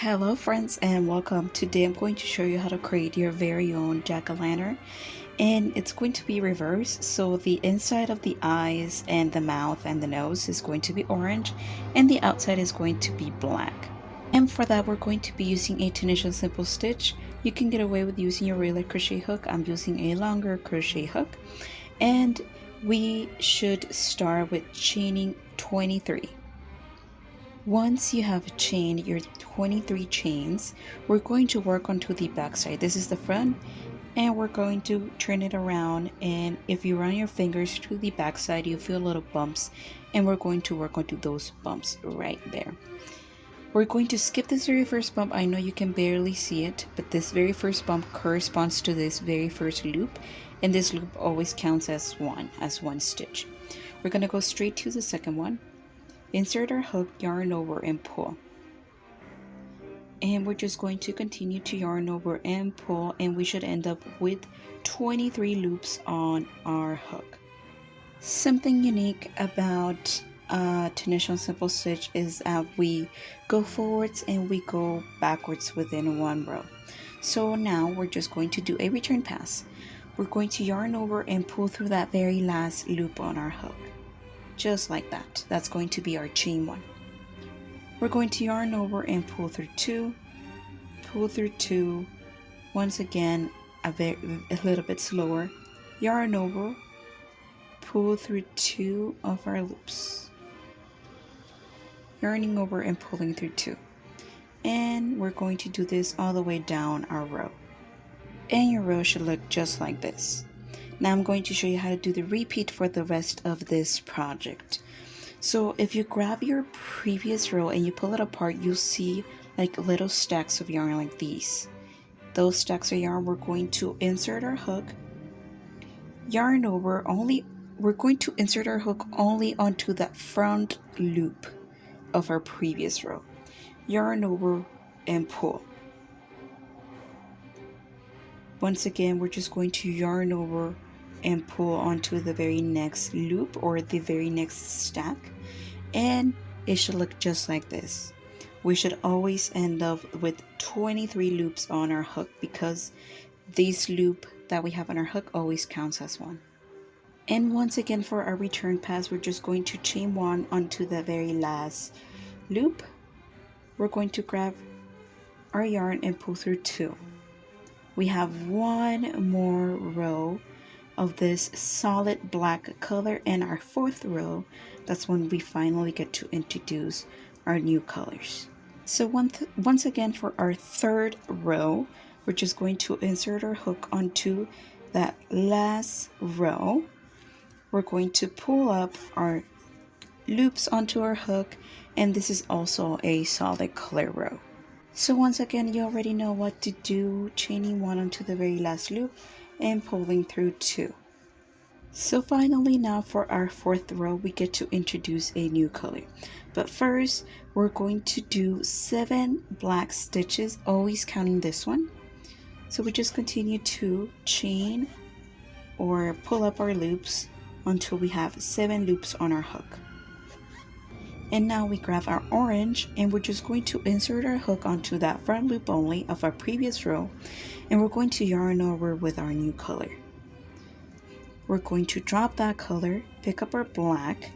Hello friends and welcome. Today I'm going to show you how to create your very own jack-o'-lantern, and it's going to be reversed. So the inside of the eyes and the mouth and the nose is going to be orange and the outside is going to be black. And for that we're going to be using a Tunisian simple stitch. You can get away with using your regular crochet hook. I'm using a longer crochet hook, and we should start with chaining 23. Once you have chained your 23 chains, we're going to work onto the back side. This is the front, and we're going to turn it around, and if you run your fingers to the back side, you feel little bumps, and we're going to work onto those bumps right there. We're going to skip this very first bump. I know you can barely see it, but this very first bump corresponds to this very first loop, and this loop always counts as one stitch. We're going to go straight to the second one. Insert our hook, yarn over and pull, and we're just going to continue to yarn over and pull, and we should end up with 23 loops on our hook. Something unique about Tunisian simple stitch is that we go forwards and we go backwards within one row. So now we're just going to do a return pass. We're going to yarn over and pull through that very last loop on our hook. Just like that. That's going to be our chain one. We're going to yarn over and pull through two, once again a little bit slower, yarn over, pull through two of our loops, yarning over and pulling through two, and we're going to do this all the way down our row, and your row should look just like this. Now I'm going to show you how to do the repeat for the rest of this project. So if you grab your previous row and you pull it apart, you'll see like little stacks of yarn like these. Those stacks of yarn, we're going to insert our hook, yarn over only. We're going to insert our hook only onto that front loop of our previous row. Yarn over and pull. Once again, we're just going to yarn over and pull onto the very next loop or the very next stack, and it should look just like this. We should always end up with 23 loops on our hook because this loop that we have on our hook always counts as one. And once again, for our return pass, we're just going to chain one onto the very last loop. We're going to grab our yarn and pull through two. We have one more row of this solid black color, and our fourth row, that's when we finally get to introduce our new colors. So once again, for our third row, we're just going to insert our hook onto that last row. We're going to pull up our loops onto our hook, and this is also a solid color row. So once again, you already know what to do, chaining one onto the very last loop and pulling through two. So finally, now for our fourth row, we get to introduce a new color. But first, we're going to do 7 black stitches, always counting this one. So we just continue to chain or pull up our loops until we have 7 loops on our hook. And now we grab our orange, and we're just going to insert our hook onto that front loop only of our previous row, and we're going to yarn over with our new color. We're going to drop that color, pick up our black,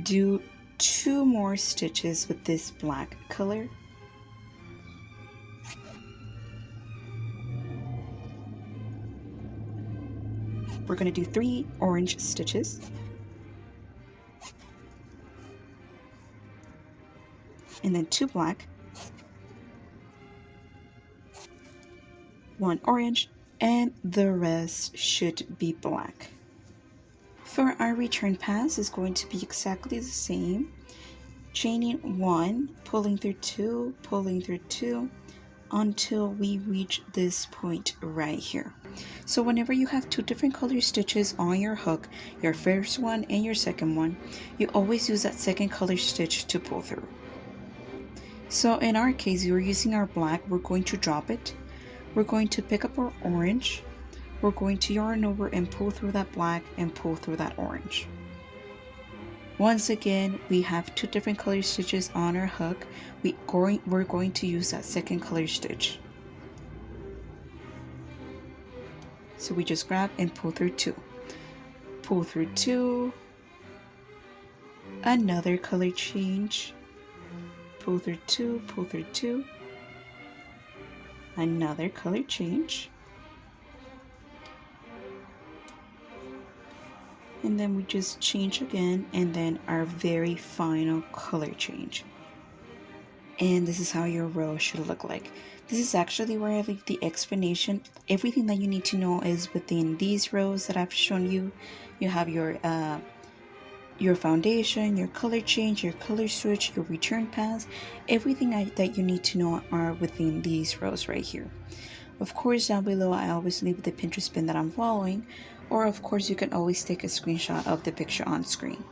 do 2 more stitches with this black color, we're going to do 3 orange stitches, and then 2 black, 1 orange, and the rest should be black. For our return pass is going to be exactly the same, chaining 1, pulling through 2, pulling through 2, until we reach this point right here. So whenever you have 2 different color stitches on your hook, your first one and your second one, you always use that second color stitch to pull through. So in our case, we're using our black, we're going to drop it. We're going to pick up our orange. We're going to yarn over and pull through that black and pull through that orange. Once again, we have 2 different color stitches on our hook. We're going to use that second color stitch. So we just grab and pull through 2. Pull through 2. Another color change. Pull through 2, pull through 2. Another color change. And then we just change again, and then our very final color change. And this is how your row should look like. This is actually where I leave the explanation. Everything that you need to know is within these rows that I've shown you. You have your foundation, your color change, your color switch, your return pass. Everything that you need to know are within these rows right here. Of course, down below I always leave the Pinterest pin that I'm following, or of course you can always take a screenshot of the picture on screen.